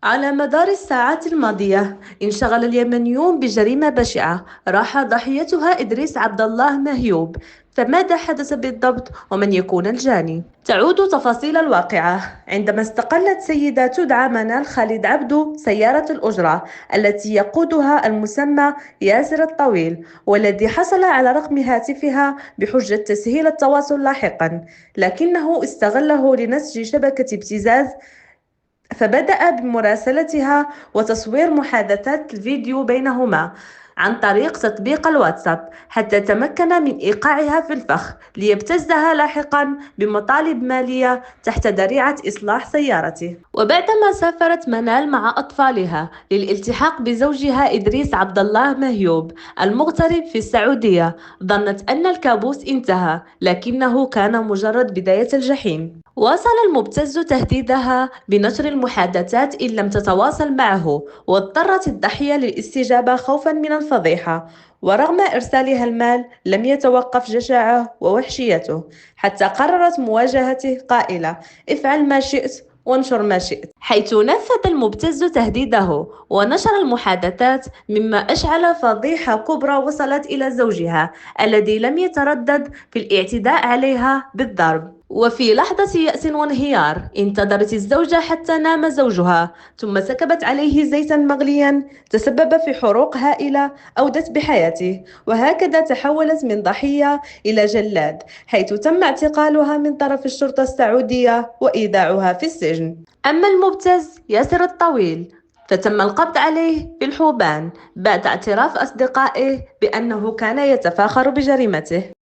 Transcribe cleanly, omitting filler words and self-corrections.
على مدار الساعات الماضية انشغل اليمنيون بجريمة بشعة راح ضحيتها إدريس عبد الله مهيوب. فماذا حدث بالضبط ومن يكون الجاني؟ تعود تفاصيل الواقعة عندما استقلت سيدة تدعى منال خالد عبدو سيارة الأجرة التي يقودها المسمى ياسر الطويل، والذي حصل على رقم هاتفها بحجة تسهيل التواصل لاحقا، لكنه استغله لنسج شبكة ابتزاز. فبدأ بمراسلتها وتصوير محادثات الفيديو بينهما عن طريق تطبيق الواتساب حتى تمكن من إيقاعها في الفخ ليبتزها لاحقا بمطالب مالية تحت ذريعة إصلاح سيارته. وبعدما سافرت منال مع أطفالها للالتحاق بزوجها إدريس عبد الله مهيوب المغترب في السعودية، ظنت أن الكابوس انتهى، لكنه كان مجرد بداية الجحيم. واصل المبتز تهديدها بنشر المحادثات إن لم تتواصل معه، واضطرت الضحية للاستجابة خوفا من الفضيحة. ورغم إرسالها المال لم يتوقف جشعه ووحشيته، حتى قررت مواجهته قائلة: افعل ما شئت وانشر ما شئت، حيث نفذ المبتز تهديده ونشر المحادثات، مما أشعل فضيحة كبرى وصلت إلى زوجها الذي لم يتردد في الاعتداء عليها بالضرب. وفي لحظة يأس وانهيار انتظرت الزوجة حتى نام زوجها، ثم سكبت عليه زيتا مغليا تسبب في حروق هائلة أودت بحياته. وهكذا تحولت من ضحية إلى جلاد، حيث تم اعتقالها من طرف الشرطة السعودية وإيداعها في السجن. أما المبتز ياسر الطويل فتم القبض عليه في الحوبان بعد اعتراف أصدقائه بأنه كان يتفاخر بجريمته.